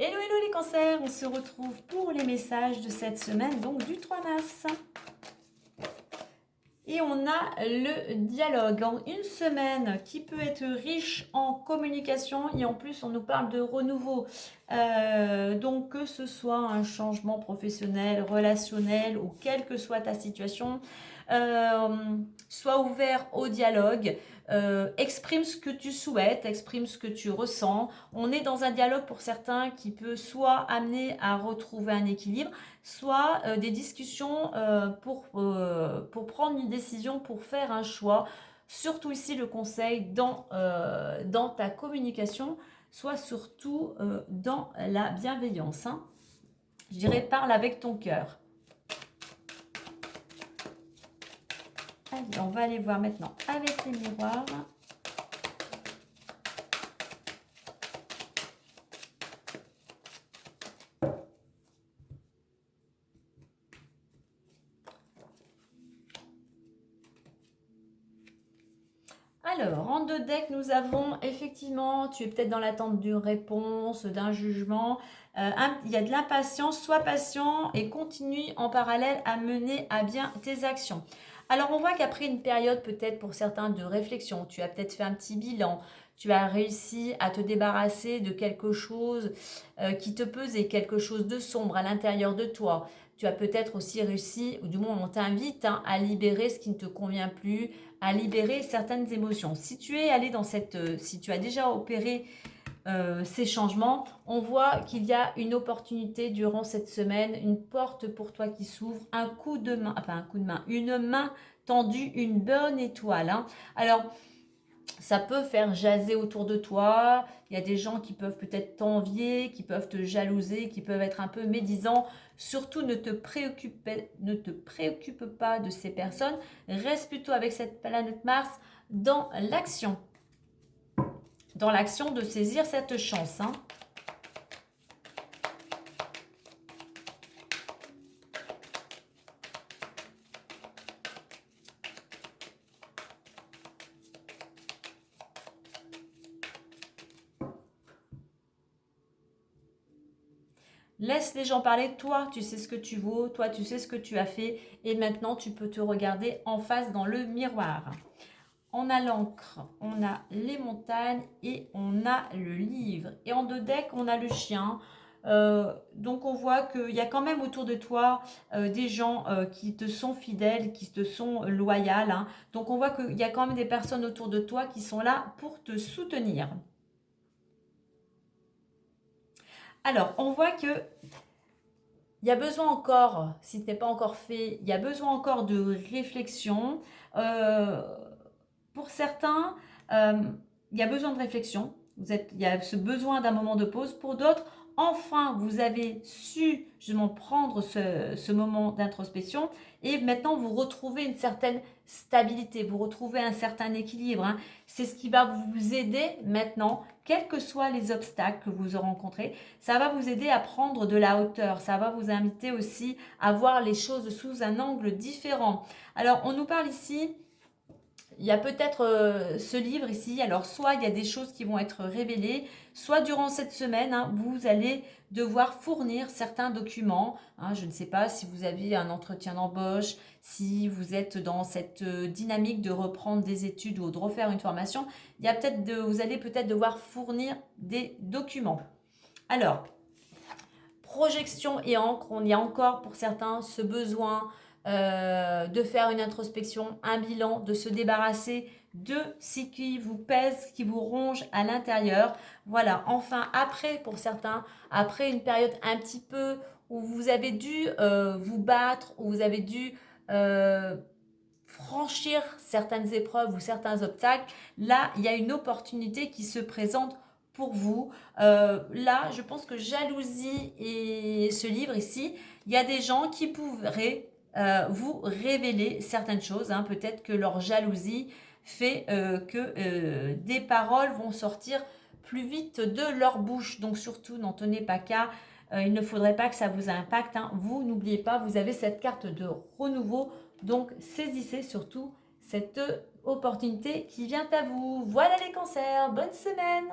Hello, hello les cancers, on se retrouve pour les messages de cette semaine, donc du 3 mars. Et on a le dialogue en une semaine qui peut être riche en communication et en plus on nous parle de renouveau. Donc que ce soit un changement professionnel, relationnel ou quelle que soit ta situation, sois ouvert au dialogue. Exprime ce que tu souhaites, exprime ce que tu ressens. On est dans un dialogue pour certains qui peut soit amener à retrouver un équilibre, soit des discussions pour prendre une décision, pour faire un choix. Surtout ici le conseil dans ta communication, soit surtout dans la bienveillance. Hein. Je dirais parle avec ton cœur. Allez, on va aller voir maintenant avec les miroirs. Alors, en deux decks, nous avons effectivement, tu es peut-être dans l'attente d'une réponse, d'un jugement. Il y a de l'impatience, sois patient et continue en parallèle à mener à bien tes actions. Alors, on voit qu'après une période peut-être pour certains de réflexion, tu as peut-être fait un petit bilan, tu as réussi à te débarrasser de quelque chose qui te pesait, quelque chose de sombre à l'intérieur de toi. Tu as peut-être aussi réussi, ou du moins on t'invite à libérer ce qui ne te convient plus, à libérer certaines émotions. Si tu es allé dans si tu as déjà opéré ces changements, on voit qu'il y a une opportunité durant cette semaine, une porte pour toi qui s'ouvre, un coup de main, enfin un coup de main, une main tendue, une bonne étoile. Hein. Alors, ça peut faire jaser autour de toi. Il y a des gens qui peuvent peut-être t'envier, qui peuvent te jalouser, qui peuvent être un peu médisants. Surtout, ne te préoccupe pas de ces personnes. Reste plutôt avec cette planète Mars dans l'action. Dans l'action de saisir cette chance. Hein. Laisse les gens parler, toi tu sais ce que tu vaux, toi tu sais ce que tu as fait et maintenant tu peux te regarder en face dans le miroir. On a l'encre, on a les montagnes et on a le livre. Et en deux decks, on a le chien. Donc on voit qu'il y a quand même autour de toi des gens qui te sont fidèles, qui te sont loyales. Hein. Donc on voit qu'il y a quand même des personnes autour de toi qui sont là pour te soutenir. Alors, on voit que il y a besoin encore, si ce n'est pas encore fait, il y a besoin encore de réflexion. Pour certains, il y a besoin de réflexion. Il y a ce besoin d'un moment de pause. Pour d'autres, enfin, vous avez su justement prendre ce moment d'introspection et maintenant vous retrouvez une certaine stabilité, vous retrouvez un certain équilibre. Hein. C'est ce qui va vous aider maintenant, quels que soient les obstacles que vous rencontrez. Ça va vous aider à prendre de la hauteur. Ça va vous inviter aussi à voir les choses sous un angle différent. Alors, on nous parle ici. Il y a peut-être ce livre ici, alors soit il y a des choses qui vont être révélées, soit durant cette semaine, hein, vous allez devoir fournir certains documents. Hein, je ne sais pas si vous avez un entretien d'embauche, si vous êtes dans cette dynamique de reprendre des études ou de refaire une formation, vous allez peut-être devoir fournir des documents. Alors, projection et encre, on y a encore pour certains ce besoin de faire une introspection, un bilan, de se débarrasser de ce qui vous pèse, qui vous ronge à l'intérieur. Voilà, enfin, après, pour certains, après une période un petit peu où vous avez dû vous battre, où vous avez dû franchir certaines épreuves ou certains obstacles, là, il y a une opportunité qui se présente pour vous. Là, je pense que jalousie et ce livre ici, il y a des gens qui pourraient vous révéler certaines choses. Hein. Peut-être que leur jalousie fait que des paroles vont sortir plus vite de leur bouche. Donc surtout, n'en tenez pas qu'à. Il ne faudrait pas que ça vous impacte. Hein. Vous, n'oubliez pas, vous avez cette carte de renouveau. Donc saisissez surtout cette opportunité qui vient à vous. Voilà les cancers, bonne semaine!